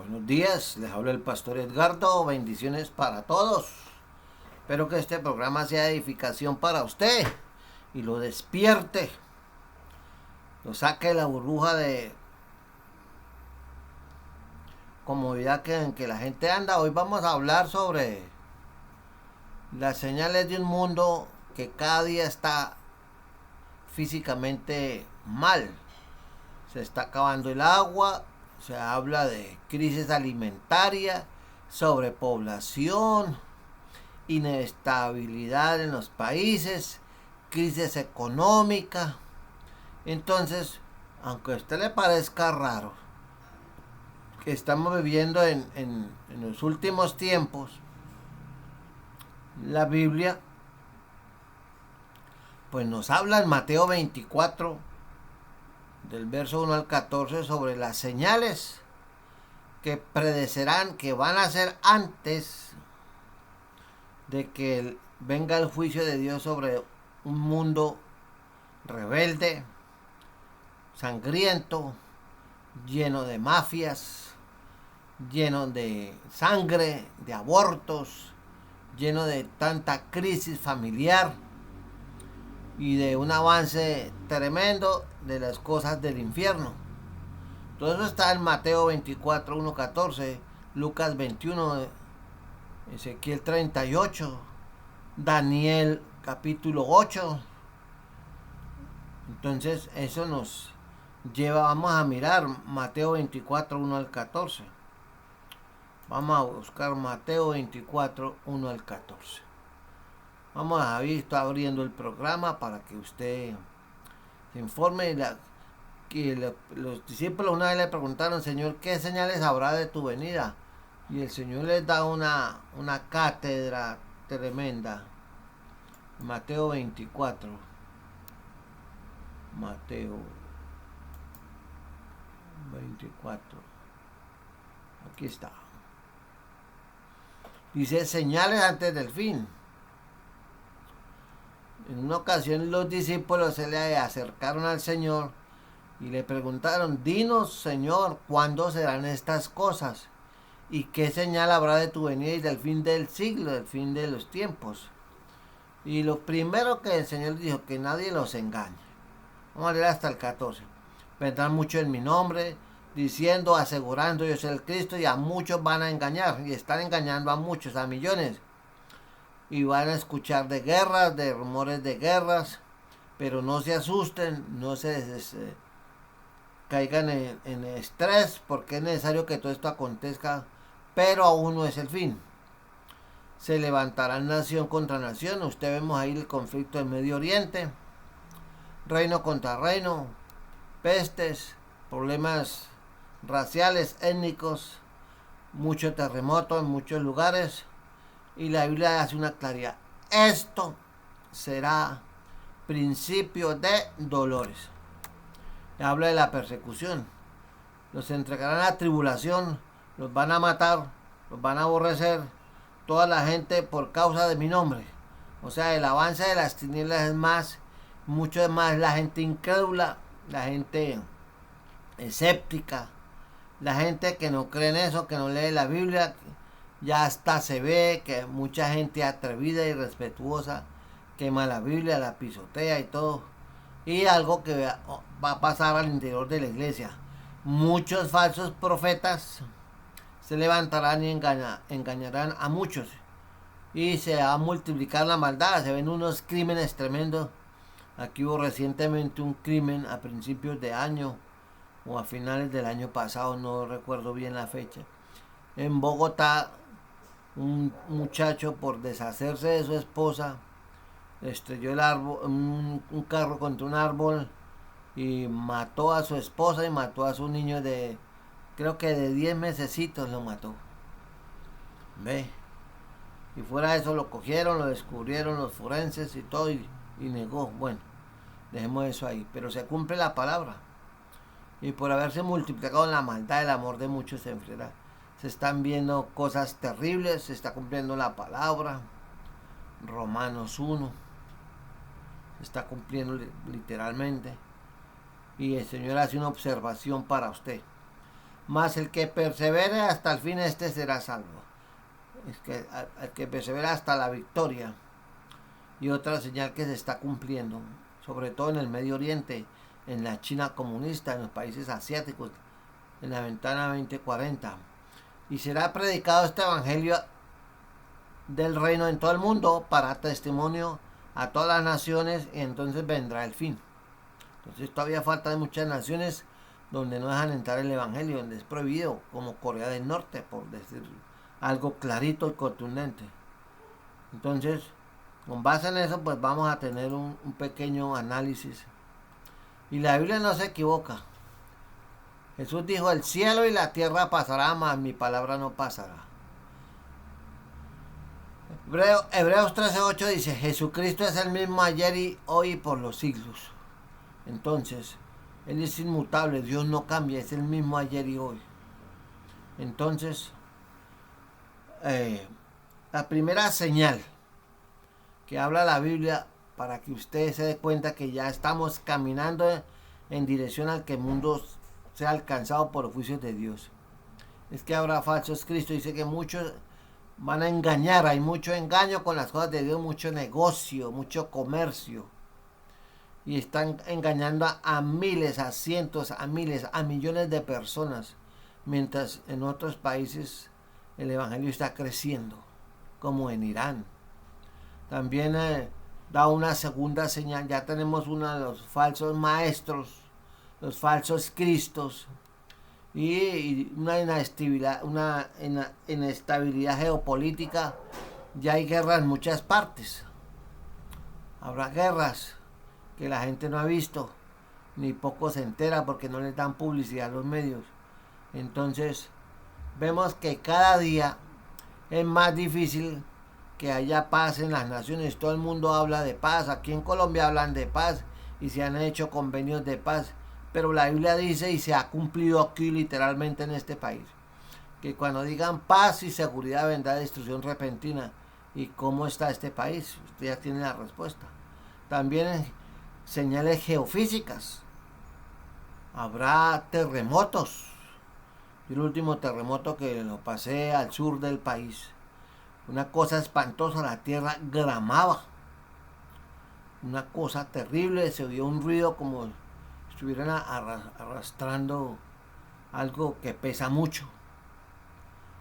Buenos días, les habla el pastor Edgardo, bendiciones para todos. Espero que este programa sea edificación para usted y lo despierte, lo saque de la burbuja de comodidad en que la gente anda. Hoy vamos a hablar sobre las señales de un mundo que cada día está físicamente mal. Se está acabando el agua, se habla de crisis alimentaria, sobrepoblación, inestabilidad en los países, crisis económica. Entonces, aunque a usted le parezca raro, que estamos viviendo en los últimos tiempos, la Biblia pues nos habla en Mateo 24, del verso 1 al 14, sobre las señales que predecerán, que van a ser antes de que venga el juicio de Dios sobre un mundo rebelde, sangriento, lleno de mafias, lleno de sangre, de abortos, lleno de tanta crisis familiar y de un avance tremendo de las cosas del infierno. Todo eso está en Mateo 24, 1, 14, Lucas 21, Ezequiel 38, Daniel capítulo 8. Entonces eso nos lleva, vamos a mirar Mateo 24, 1 al 14. Vamos a buscar Mateo 24, 1 al 14. Vamos a ir abriendo el programa para que usted se informe. Los discípulos una vez le preguntaron: Señor, ¿qué señales habrá de tu venida? Y el Señor les da una cátedra tremenda. Mateo 24. Mateo 24. Aquí está. Dice: señales antes del fin. En una ocasión los discípulos se le acercaron al Señor y le preguntaron: dinos, Señor, ¿cuándo serán estas cosas? ¿Y qué señal habrá de tu venida y del fin del siglo, del fin de los tiempos? Y lo primero que el Señor dijo: que nadie los engañe. Vamos a leer hasta el 14. Vendrán muchos en mi nombre, diciendo, asegurando: yo soy el Cristo, y a muchos van a engañar, y están engañando a muchos, a millones. Y van a escuchar de guerras, de rumores de guerras, pero no se asusten, no se caigan en estrés, porque es necesario que todo esto acontezca, pero aún no es el fin. Se levantará nación contra nación. Usted vemos ahí el conflicto en Medio Oriente, reino contra reino, pestes, problemas raciales, étnicos, mucho terremoto en muchos lugares, y la Biblia hace una claridad: esto será principio de dolores. Habla de la persecución. Los entregarán a tribulación, los van a matar, los van a aborrecer, toda la gente por causa de mi nombre. O sea, el avance de las tinieblas es más, mucho más la gente incrédula, la gente escéptica, la gente que no cree en eso, que no lee la Biblia. Ya hasta se ve que mucha gente atrevida y respetuosa quema la Biblia, la pisotea y todo. Y algo que va a pasar al interior de la iglesia: muchos falsos profetas se levantarán y engañarán a muchos, y se va a multiplicar la maldad. Se ven unos crímenes tremendos. Aquí hubo recientemente un crimen a principios de año o a finales del año pasado, no recuerdo bien la fecha. En Bogotá, un muchacho, por deshacerse de su esposa, estrelló un carro contra un árbol y mató a su esposa y mató a su niño de, creo que de 10 mesecitos lo mató. Ve. Y fuera de eso lo cogieron, lo descubrieron los forenses y todo, y negó. Bueno, dejemos eso ahí. Pero se cumple la palabra. Y por haberse multiplicado la maldad, el amor de muchos se enfriará. Se están viendo cosas terribles, se está cumpliendo la palabra. Romanos 1. Se está cumpliendo literalmente. Y el Señor hace una observación para usted. mas el que persevere hasta el fin, este será salvo. Es que al que persevera hasta la victoria. Y otra señal que se está cumpliendo, sobre todo en el Medio Oriente, en la China comunista, en los países asiáticos, en la ventana 2040. Y será predicado este evangelio del reino en todo el mundo para testimonio a todas las naciones, y entonces vendrá el fin. Entonces todavía faltan muchas naciones donde no dejan entrar el evangelio, donde es prohibido, como Corea del Norte, por decir algo clarito y contundente. Entonces, con base en eso, pues vamos a tener un pequeño análisis. Y la Biblia no se equivoca. Jesús dijo, el cielo y la tierra pasará, mas mi palabra no pasará. Hebreos 13:8 dice, Jesucristo es el mismo ayer y hoy y por los siglos. Entonces, Él es inmutable, Dios no cambia, es el mismo ayer y hoy. Entonces, la primera señal que habla la Biblia para que usted se dé cuenta que ya estamos caminando en dirección al que el mundo sea alcanzado por los juicios de Dios, es que habrá falsos cristos. Dice que muchos van a engañar, hay mucho engaño con las cosas de Dios, mucho negocio, mucho comercio, y están engañando a miles, a cientos, a miles, a millones de personas, mientras en otros países el evangelio está creciendo, como en Irán. También da una segunda señal, ya tenemos uno de los falsos maestros, los falsos cristos, y una inestabilidad geopolítica. Ya hay guerras en muchas partes, habrá guerras que la gente no ha visto, ni poco se entera porque no les dan publicidad a los medios. Entonces vemos que cada día es más difícil que haya paz en las naciones. Todo el mundo habla de paz, aquí en Colombia hablan de paz y se han hecho convenios de paz, pero la Biblia dice, y se ha cumplido aquí literalmente en este país, que cuando digan paz y seguridad vendrá destrucción repentina. ¿Y cómo está este país? Usted ya tiene la respuesta. También señales geofísicas, habrá terremotos. Y el último terremoto que lo pasé al sur del país, una cosa espantosa, la tierra gramaba, una cosa terrible, se oyó un ruido como si estuvieran arrastrando algo que pesa mucho.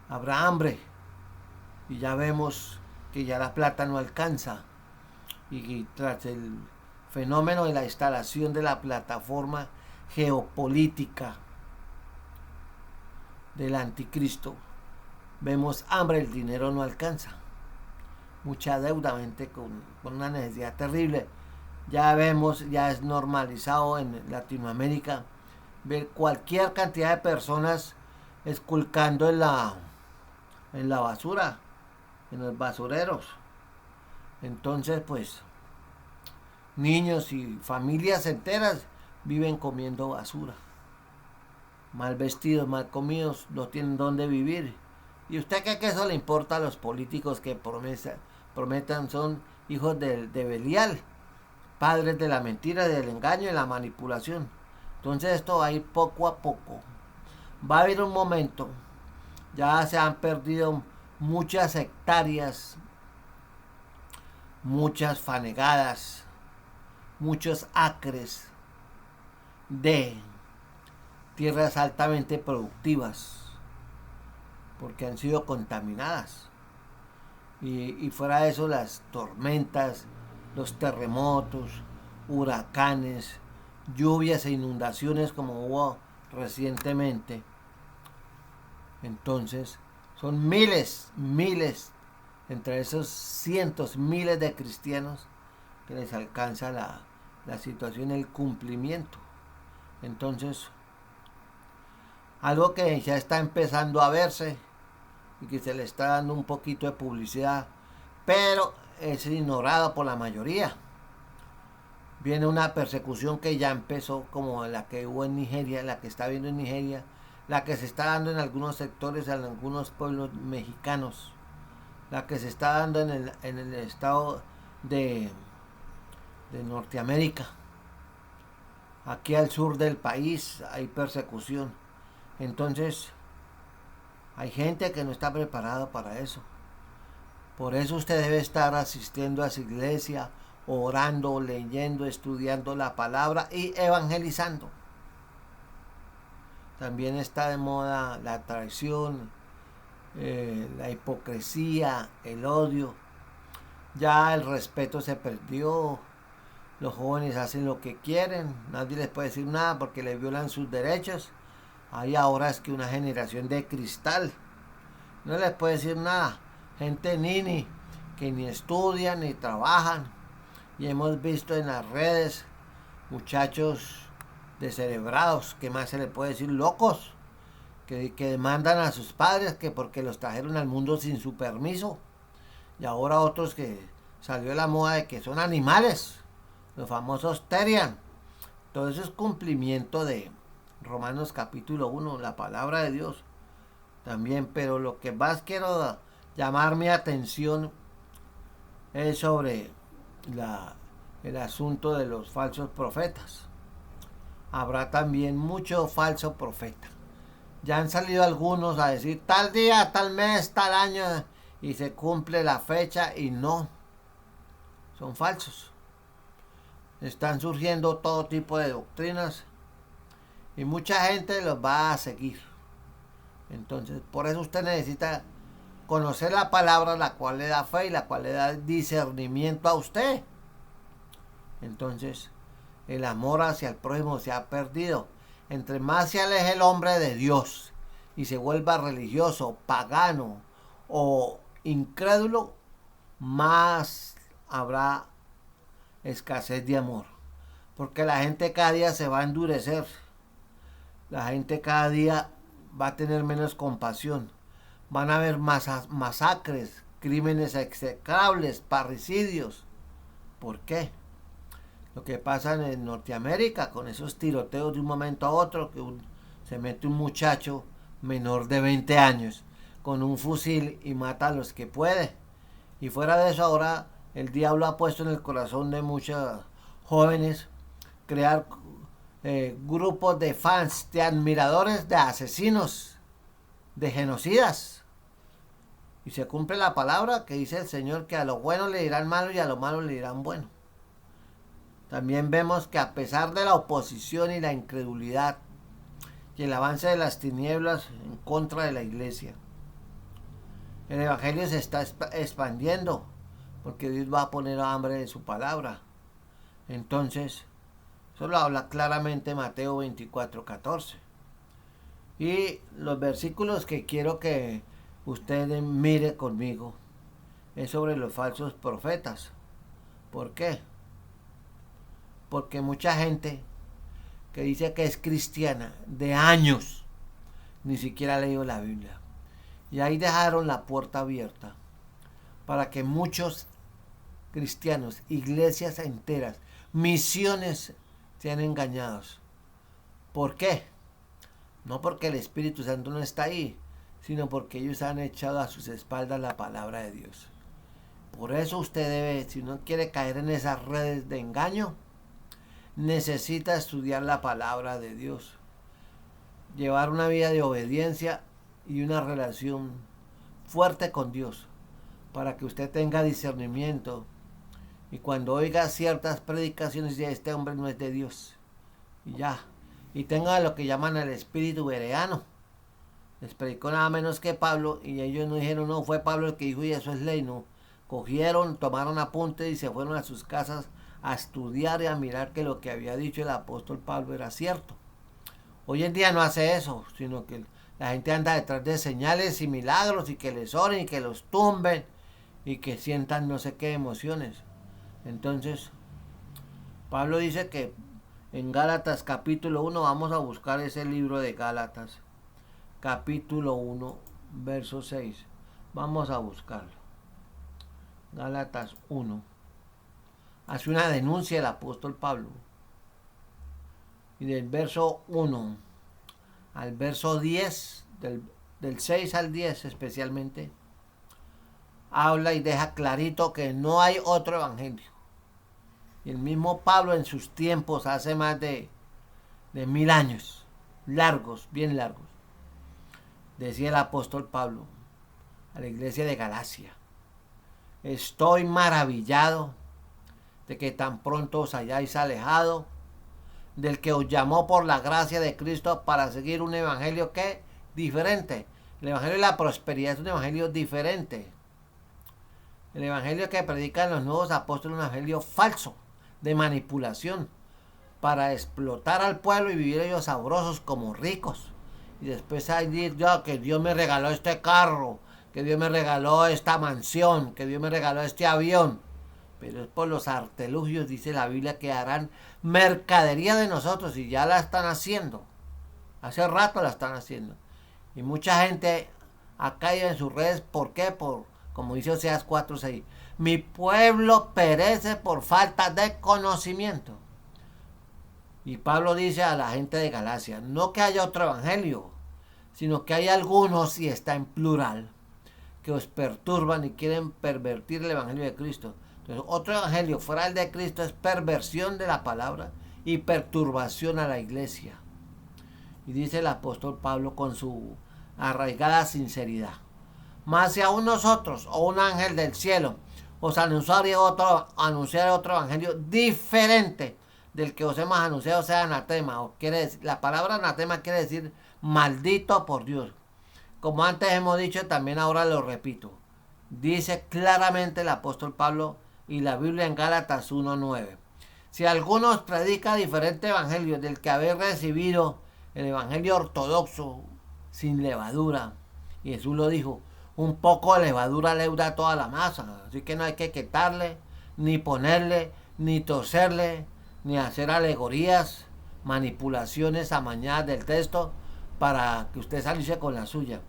Habrá hambre, y ya vemos que ya la plata no alcanza, y tras el fenómeno de la instalación de la plataforma geopolítica del anticristo, vemos hambre, el dinero no alcanza, mucha deuda, gente con una necesidad terrible. Ya vemos, ya es normalizado en Latinoamérica ver cualquier cantidad de personas esculcando en la basura, en los basureros. Entonces, pues, niños y familias enteras viven comiendo basura, mal vestidos, mal comidos, no tienen dónde vivir. ¿Y usted cree que eso le importa a los políticos que prometan? Son hijos de Belial, padres de la mentira, del engaño y la manipulación. Entonces esto va a ir poco a poco. Va a haber un momento, ya se han perdido muchas hectáreas, muchas fanegadas, muchos acres de tierras altamente productivas, porque han sido contaminadas. Y fuera de eso, las tormentas, los terremotos, huracanes, lluvias e inundaciones como hubo recientemente. Entonces, son miles, entre esos cientos, miles de cristianos que les alcanza la situación, el cumplimiento. Entonces, algo que ya está empezando a verse y que se le está dando un poquito de publicidad, pero es ignorado por la mayoría. Viene una persecución que ya empezó, como la que hubo en Nigeria, la que está habiendo en Nigeria, la que se está dando en algunos sectores, en algunos pueblos mexicanos, la que se está dando en el estado de Norteamérica. Aquí al sur del país hay persecución. Entonces, hay gente que no está preparada para eso. Por eso usted debe estar asistiendo a su iglesia, orando, leyendo, estudiando la palabra y evangelizando. También está de moda la traición, la hipocresía, el odio. Ya el respeto se perdió. Los jóvenes hacen lo que quieren. Nadie les puede decir nada porque les violan sus derechos. Hay ahora es que una generación de cristal. No les puede decir nada. Gente nini que ni estudian ni trabajan. Y hemos visto en las redes muchachos descerebrados, ¿qué más se le puede decir? Locos, que demandan a sus padres que porque los trajeron al mundo sin su permiso. Y ahora otros que salió la moda de que son animales, los famosos Terian. Todo eso es cumplimiento de Romanos capítulo 1, la palabra de Dios también. Pero lo que más quiero llamar mi atención es sobre el asunto de los falsos profetas. Habrá también mucho falso profeta. Ya han salido algunos a decir tal día, tal mes, tal año y se cumple la fecha y no. Son falsos. Están surgiendo todo tipo de doctrinas y mucha gente los va a seguir. Entonces, por eso usted necesita conocer la palabra, la cual le da fe y la cual le da discernimiento a usted. Entonces, el amor hacia el prójimo se ha perdido. Entre más se aleje el hombre de Dios y se vuelva religioso, pagano o incrédulo, más habrá escasez de amor. Porque la gente cada día se va a endurecer. La gente cada día va a tener menos compasión. Van a haber masacres, crímenes execrables, parricidios. ¿Por qué? Lo que pasa en Norteamérica con esos tiroteos de un momento a otro, que se mete un muchacho menor de 20 años con un fusil y mata a los que puede. Y fuera de eso, ahora el diablo ha puesto en el corazón de muchos jóvenes crear grupos de fans, de admiradores, de asesinos, de genocidas. Y se cumple la palabra que dice el Señor, que a lo bueno le dirán malo y a lo malo le dirán bueno. También vemos que a pesar de la oposición y la incredulidad y el avance de las tinieblas en contra de la iglesia, el evangelio se está expandiendo porque Dios va a poner hambre de su palabra. Entonces, eso lo habla claramente Mateo 24:14. Y los versículos que quiero que ustedes mire conmigo es sobre los falsos profetas. ¿Por qué? Porque mucha gente que dice que es cristiana de años ni siquiera ha leído la Biblia. Y ahí dejaron la puerta abierta para que muchos cristianos, iglesias enteras, misiones sean engañados. ¿Por qué? No porque el Espíritu Santo no está ahí, sino porque ellos han echado a sus espaldas la palabra de Dios. Por eso usted debe, si no quiere caer en esas redes de engaño, necesita estudiar la palabra de Dios, llevar una vida de obediencia y una relación fuerte con Dios, para que usted tenga discernimiento y cuando oiga ciertas predicaciones ya este hombre no es de Dios y ya, y tenga lo que llaman el espíritu bereano. Les predicó nada menos que Pablo y ellos no dijeron no, fue Pablo el que dijo y eso es ley, no. Cogieron, tomaron apuntes y se fueron a sus casas a estudiar y a mirar que lo que había dicho el apóstol Pablo era cierto. Hoy en día no hace eso, sino que la gente anda detrás de señales y milagros y que les oren y que los tumben y que sientan no sé qué emociones. Entonces, Pablo dice que en Gálatas capítulo 1, vamos a buscar ese libro de Gálatas, capítulo 1, verso 6. Vamos a buscarlo. Gálatas 1. Hace una denuncia el apóstol Pablo. Y del verso 1 al verso 10, del 6 al 10 especialmente, habla y deja clarito que no hay otro evangelio. Y el mismo Pablo en sus tiempos, hace más de 1000 años, largos, bien largos, Decía el apóstol Pablo a la iglesia de Galacia: estoy maravillado de que tan pronto os hayáis alejado del que os llamó por la gracia de Cristo para seguir un evangelio que diferente. El evangelio de la prosperidad es un evangelio diferente. El evangelio que predican los nuevos apóstoles es un evangelio falso, de manipulación, para explotar al pueblo y vivir ellos sabrosos como ricos. Y después hay que Dios me regaló este carro, que Dios me regaló esta mansión, que Dios me regaló este avión. Pero es por los artilugios, dice la Biblia, que harán mercadería de nosotros, y ya la están haciendo. Hace rato la están haciendo. Y mucha gente ha caído en sus redes. ¿Por qué? Como dice Oseas 4:6. Mi pueblo perece por falta de conocimiento. Y Pablo dice a la gente de Galacia: no que haya otro evangelio, sino que hay algunos, y está en plural, que os perturban y quieren pervertir el evangelio de Cristo. Entonces, otro evangelio fuera del de Cristo es perversión de la palabra y perturbación a la iglesia. Y dice el apóstol Pablo con su arraigada sinceridad: mas si aún nosotros o un ángel del cielo os anunciare otro evangelio diferente del que os hemos anunciado, sea anatema. O quiere decir, la palabra anatema quiere decir maldito por Dios. Como antes hemos dicho, también ahora lo repito. Dice claramente el apóstol Pablo y la Biblia en Gálatas 1:9. Si alguno os predica diferente evangelio del que habéis recibido, el evangelio ortodoxo, sin levadura, y Jesús lo dijo: un poco de levadura leuda toda la masa. Así que no hay que quitarle, ni ponerle, ni torcerle, ni hacer alegorías, manipulaciones amañadas del texto para que usted salga con la suya.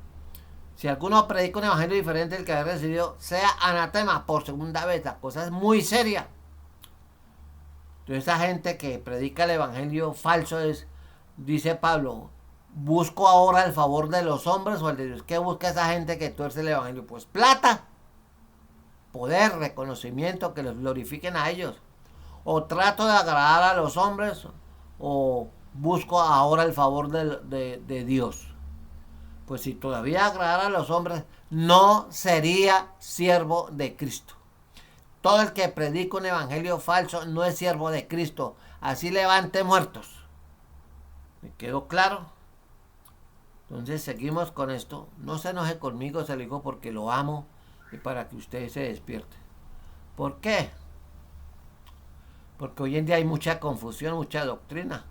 Si alguno predica un evangelio diferente del que ha recibido, sea anatema por segunda vez. La cosa es muy seria. Entonces, esa gente que predica el evangelio falso dice Pablo: ¿busco ahora el favor de los hombres o el de Dios? ¿Qué busca esa gente que tuerce el evangelio? Pues plata, poder, reconocimiento, que los glorifiquen a ellos. O trato de agradar a los hombres, o busco ahora el favor de Dios. Pues si todavía agradara a los hombres, no sería siervo de Cristo. Todo el que predica un evangelio falso no es siervo de Cristo. Así levante muertos. ¿Me quedó claro? Entonces seguimos con esto. No se enoje conmigo, se lo digo porque lo amo y para que usted se despierte. ¿Por qué? Porque hoy en día hay mucha confusión, mucha doctrina.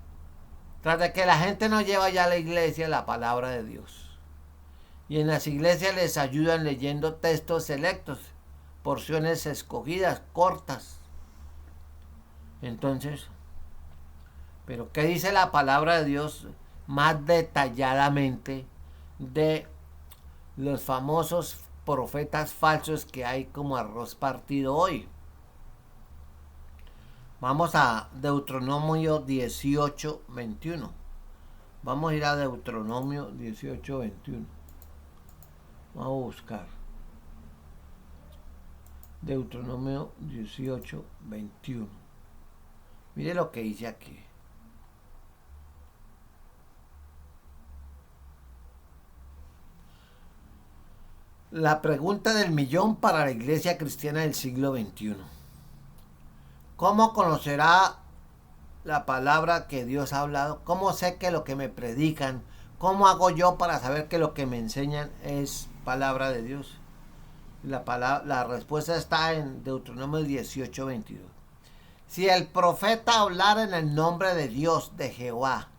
Tras de que la gente no lleva ya a la iglesia la palabra de Dios. Y en las iglesias les ayudan leyendo textos selectos, porciones escogidas, cortas. Entonces, ¿pero qué dice la palabra de Dios más detalladamente de los famosos profetas falsos que hay como arroz partido hoy? Vamos a Deuteronomio 18:21. Vamos a ir a Deuteronomio 18:21. Vamos a buscar Deuteronomio 18:21. Mire lo que dice aquí. La pregunta del millón para la iglesia cristiana del siglo XXI. ¿Cómo conocerá la palabra que Dios ha hablado? ¿Cómo sé que lo que me predican? ¿Cómo hago yo para saber que lo que me enseñan es palabra de Dios? La respuesta está en Deuteronomio 18:22. Si el profeta hablara en el nombre de Dios, de Jehová,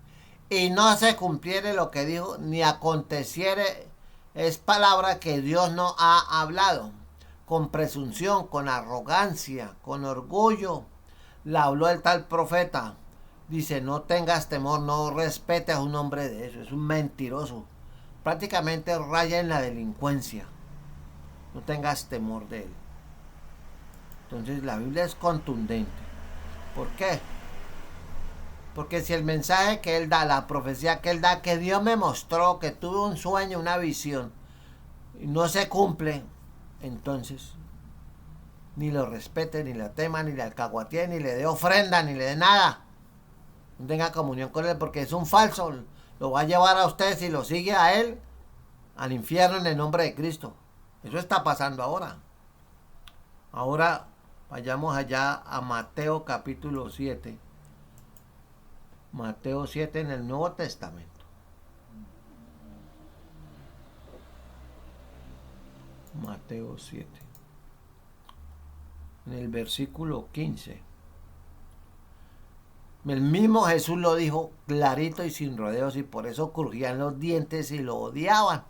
y no se cumpliere lo que dijo, ni aconteciere, es palabra que Dios no ha hablado. Con presunción, con arrogancia, con orgullo, la habló el tal profeta. Dice: no tengas temor, no respetes a un hombre de eso, es un mentiroso. Prácticamente raya en la delincuencia. No tengas temor de él. Entonces la Biblia es contundente. ¿Por qué? Porque si el mensaje que él da, la profecía que él da, que Dios me mostró, que tuve un sueño, una visión, y no se cumple, entonces ni lo respete, ni lo tema, ni le alcahuatee, ni le dé ofrenda, ni le dé nada. No tenga comunión con él, porque es un falso. Lo va a llevar a usted, si lo sigue a él, al infierno en el nombre de Cristo. Eso está pasando ahora. Ahora vayamos allá a Mateo capítulo 7. Mateo 7 en el Nuevo Testamento. Mateo 7. En el versículo 15. El mismo Jesús lo dijo clarito y sin rodeos, y por eso crujían los dientes y lo odiaban.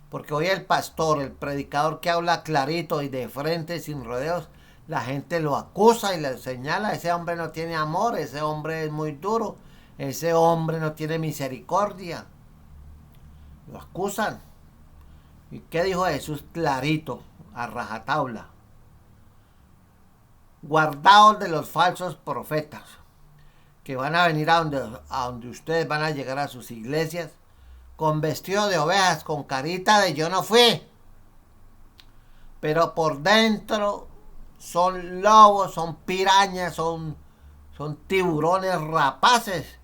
Porque hoy el pastor, el predicador que habla clarito y de frente sin rodeos, la gente lo acusa y le señala: ese hombre no tiene amor, ese hombre es muy duro, ese hombre no tiene misericordia. Lo acusan. ¿Y qué dijo Jesús clarito, a rajatabla? Guardaos de los falsos profetas, que van a venir a donde ustedes van a llegar a sus iglesias, con vestido de ovejas, con carita de yo no fui, pero por dentro son lobos, son pirañas, son tiburones rapaces,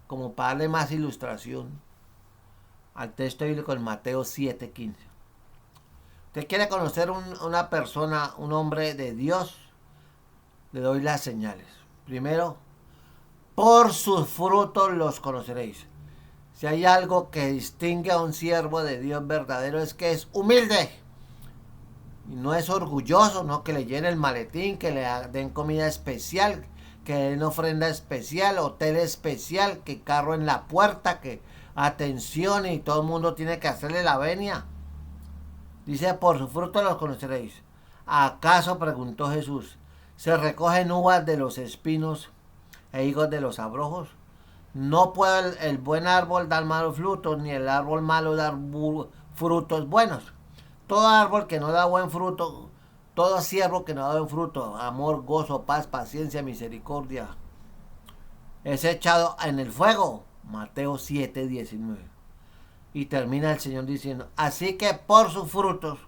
como para darle más ilustración al texto bíblico en Mateo 7:15. Usted quiere conocer una persona, un hombre de Dios, le doy las señales. Primero, por sus frutos los conoceréis. Si hay algo que distingue a un siervo de Dios verdadero, es que es humilde. Y no es orgulloso, no que le llene el maletín, que le den comida especial, que le den ofrenda especial, hotel especial, que carro en la puerta, que atención y todo el mundo tiene que hacerle la venia. Dice: por su fruto los conoceréis. ¿Acaso, preguntó Jesús, se recogen uvas de los espinos e higos de los abrojos? No puede el buen árbol dar malos frutos, ni el árbol malo dar frutos buenos. Todo árbol que no da buen fruto, todo siervo que no da buen fruto, amor, gozo, paz, paciencia, misericordia, es echado en el fuego. Mateo 7:19. Y termina el Señor diciendo: así que por sus frutos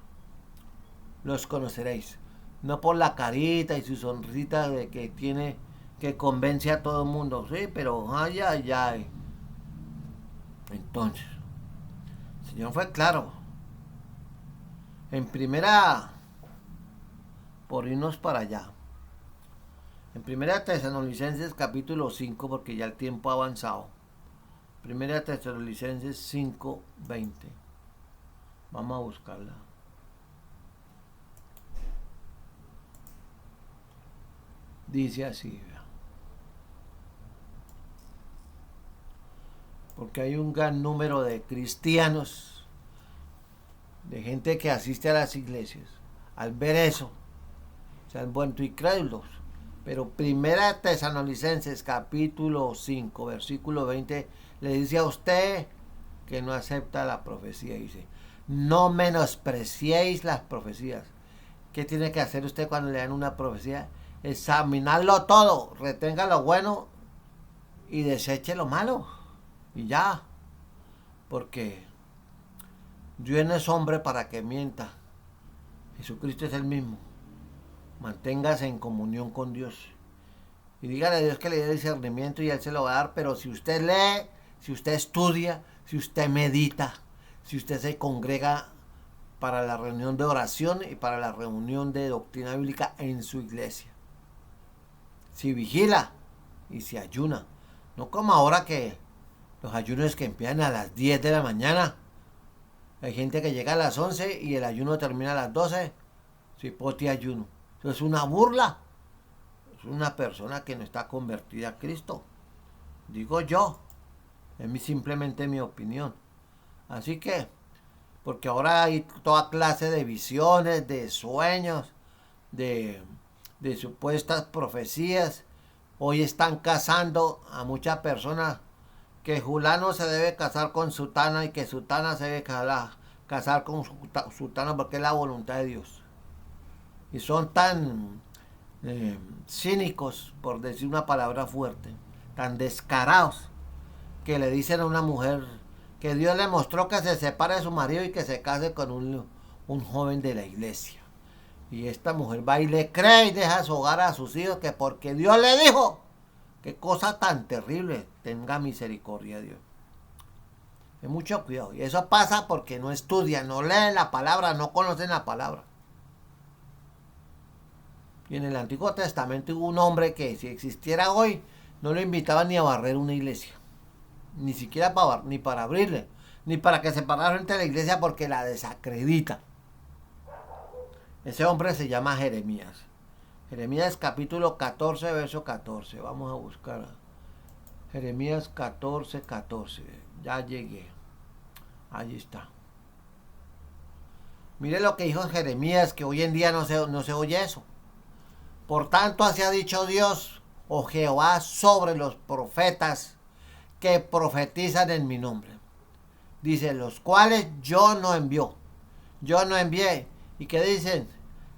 los conoceréis. No por la carita y su sonrisita de que tiene, que convence a todo el mundo. Sí, pero ay. Entonces, el Señor fue claro. En primera, por irnos para allá, en primera Tesalonicenses capítulo 5, porque ya el tiempo ha avanzado. Primera Tesalonicenses 5:20. Vamos a buscarla. Dice así, porque hay un gran número de cristianos, de gente que asiste a las iglesias, al ver eso, se han vuelto incrédulos. Pero primera Tesalonicenses capítulo 5, versículo 20, le dice a usted que no acepta la profecía. Dice: no menospreciéis las profecías. ¿Qué tiene que hacer usted cuando le dan una profecía? Examinarlo todo, retenga lo bueno y deseche lo malo. Y ya. Porque Dios no es hombre para que mienta. Jesucristo es el mismo. Manténgase en comunión con Dios. Y dígale a Dios que le dé discernimiento y Él se lo va a dar. Pero si usted lee, si usted estudia, si usted medita, si usted se congrega para la reunión de oración y para la reunión de doctrina bíblica en su iglesia. Si vigila y si ayuna. No como ahora que los ayunos que empiezan a las 10 de la mañana. Hay gente que llega a las 11 y el ayuno termina a las 12. Cipote ayuno. Eso es una burla. Es una persona que no está convertida a Cristo. Digo yo. Es simplemente mi opinión. Así que, porque ahora hay toda clase de visiones, de sueños, de supuestas profecías. Hoy están casando a muchas personas que Julano se debe casar con Sutana y que Sutana se debe casar con Sutana porque es la voluntad de Dios. Y son tan cínicos, por decir una palabra fuerte, tan descarados, que le dicen a una mujer que Dios le mostró que se separe de su marido y que se case con un joven de la iglesia. Y esta mujer va y le cree y deja su hogar a sus hijos, que porque Dios le dijo. Qué cosa tan terrible. Tenga misericordia Dios. Es mucho cuidado. Y eso pasa porque no estudian, no leen la palabra, no conocen la palabra. Y en el Antiguo Testamento hubo un hombre que si existiera hoy, no lo invitaban ni a barrer una iglesia. Ni siquiera ni para abrirle. Ni para que se parara frente a la iglesia porque la desacredita. Ese hombre se llama Jeremías. Jeremías capítulo 14, verso 14. Vamos a buscar. Jeremías 14, 14. Ya llegué. Allí está. Mire lo que dijo Jeremías, que hoy en día no se oye eso. Por tanto, así ha dicho Dios, o Jehová, sobre los profetas que profetizan en mi nombre. Dice, los cuales yo no envió. Yo no envié. ¿Y qué dicen?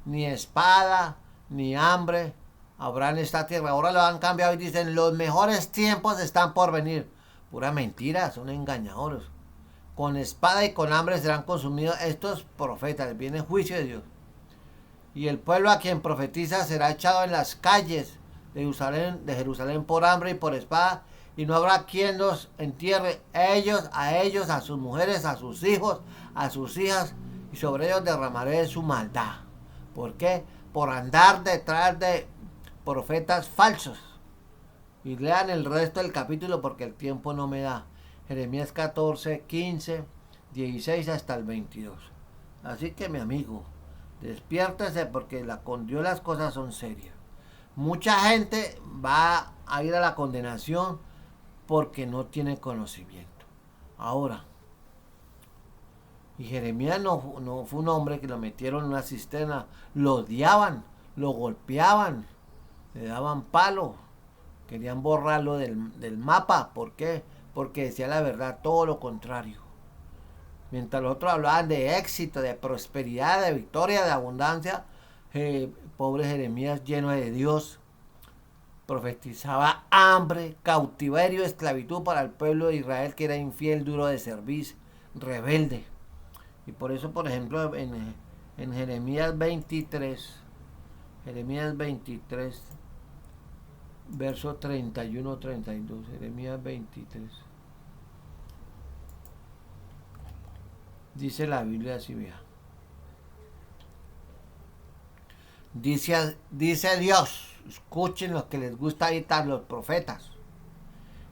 Ni espada, ni hambre habrá en esta tierra. Ahora lo han cambiado y dicen, los mejores tiempos están por venir. Pura mentira, son engañadores. Con espada y con hambre serán consumidos estos profetas. Viene el juicio de Dios. Y el pueblo a quien profetiza será echado en las calles de Jerusalén por hambre y por espada, y no habrá quien los entierre, ellos, a sus mujeres, a sus hijos, a sus hijas, y sobre ellos derramaré su maldad. ¿Por qué? Por andar detrás de profetas falsos. Y lean el resto del capítulo porque el tiempo no me da. Jeremías 14, 15, 16 hasta el 22. Así que mi amigo, despiértese porque con Dios las cosas son serias. Mucha gente va a ir a la condenación porque no tiene conocimiento. Ahora, y Jeremías no fue un hombre que lo metieron en una cisterna, lo odiaban, lo golpeaban, le daban palo, querían borrarlo del mapa. ¿Por qué? Porque decía la verdad, todo lo contrario. Mientras los otros hablaban de éxito, de prosperidad, de victoria, de abundancia, pobre Jeremías, lleno de Dios, profetizaba hambre, cautiverio, esclavitud para el pueblo de Israel que era infiel, duro de servir, rebelde. Y por eso, por ejemplo, en Jeremías 23, verso 31-32, Jeremías 23. Dice la Biblia así, vea. Dice Dios, escuchen lo que les gusta editar los profetas.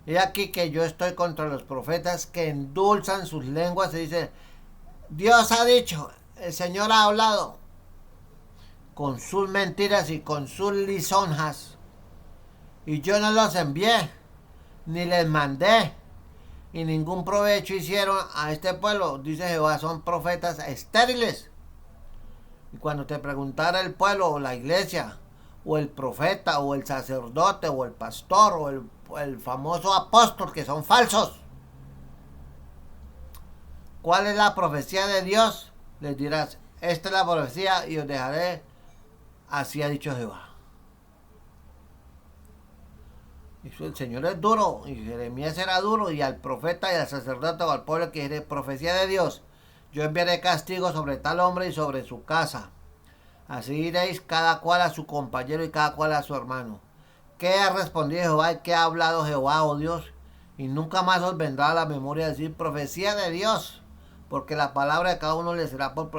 He aquí que yo estoy contra los profetas que endulzan sus lenguas y dicen, Dios ha dicho, el Señor ha hablado, con sus mentiras y con sus lisonjas. Y yo no los envié, ni les mandé, y ningún provecho hicieron a este pueblo. Dice Jehová, son profetas estériles. Y cuando te preguntara el pueblo, o la iglesia, o el profeta, o el sacerdote, o el pastor, o el famoso apóstol, que son falsos, ¿cuál es la profecía de Dios? Les dirás, esta es la profecía y os dejaré, así ha dicho Jehová. Y el Señor es duro, y Jeremías era duro, y al profeta y al sacerdote o al pueblo que dice, profecía de Dios, yo enviaré castigo sobre tal hombre y sobre su casa. Así diréis cada cual a su compañero y cada cual a su hermano. ¿Qué ha respondido Jehová y qué ha hablado Jehová, oh Dios? Y nunca más os vendrá a la memoria decir profecía de Dios, porque la palabra de cada uno le será por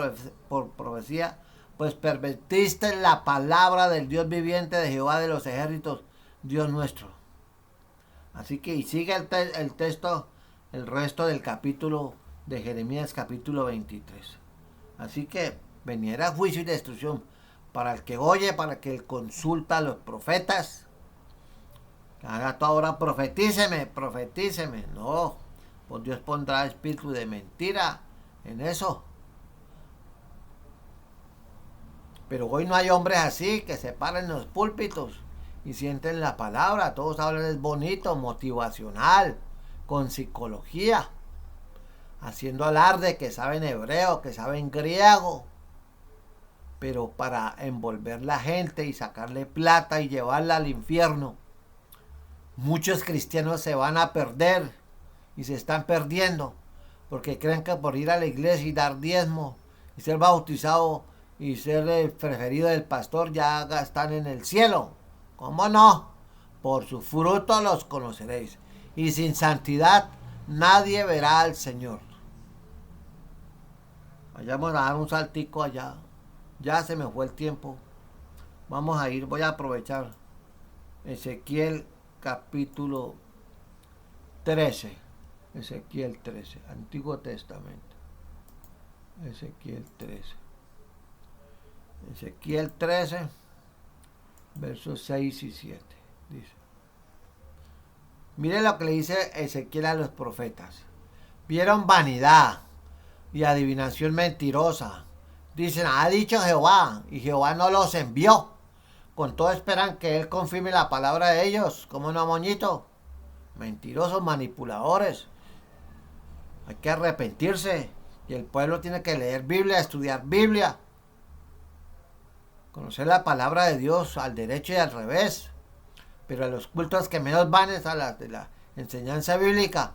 profecía, pues pervertiste la palabra del Dios viviente, de Jehová de los ejércitos, Dios nuestro. Así que y sigue el texto, el resto del capítulo de Jeremías, capítulo 23. Así que veniera juicio y destrucción para el que oye, para el que consulta a los profetas. Que haga toda hora, profetíceme. No, pues Dios pondrá espíritu de mentira en eso. Pero hoy no hay hombres así que se paren en los púlpitos y sienten la palabra. Todos hablan es bonito, motivacional, con psicología, haciendo alarde que saben hebreo, que saben griego, pero para envolver la gente y sacarle plata y llevarla al infierno. Muchos cristianos se van a perder y se están perdiendo porque creen que por ir a la iglesia y dar diezmo y ser bautizado y ser el preferido del pastor ya están en el cielo. ¿Cómo no? Por su fruto los conoceréis. Y sin santidad nadie verá al Señor. Vayamos a dar un saltico allá. Ya se me fue el tiempo. Vamos a ir, voy a aprovechar. Ezequiel capítulo 13. Ezequiel 13, Antiguo Testamento. Ezequiel 13. Ezequiel 13, versos 6 y 7. Dice: mire lo que le dice Ezequiel a los profetas. Vieron vanidad y adivinación mentirosa. Dicen, ha dicho Jehová, y Jehová no los envió. Con todo esperan que Él confirme la palabra de ellos. ¿Cómo no, moñito? Mentirosos, manipuladores. Hay que arrepentirse. Y el pueblo tiene que leer Biblia, estudiar Biblia. Conocer la palabra de Dios al derecho y al revés. Pero a los cultos que menos van es a las de la enseñanza bíblica.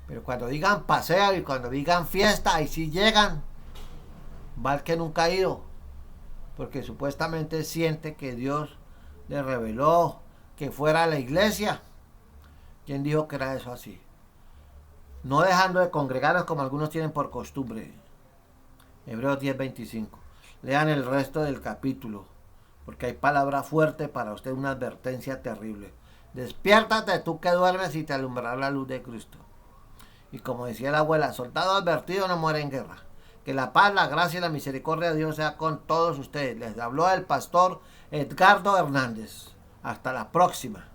Pero cuando digan paseo y cuando digan fiesta, ahí sí llegan. Va el que nunca ha ido. Porque supuestamente siente que Dios le reveló que fuera a la iglesia. ¿Quién dijo que era eso así? No dejando de congregarnos como algunos tienen por costumbre. Hebreos 10:25. Lean el resto del capítulo, porque hay palabra fuerte para usted, una advertencia terrible. Despiértate tú que duermes y te alumbrará la luz de Cristo. Y como decía la abuela, soldado advertido no muere en guerra. Que la paz, la gracia y la misericordia de Dios sea con todos ustedes. Les habló el pastor Edgardo Hernández. Hasta la próxima.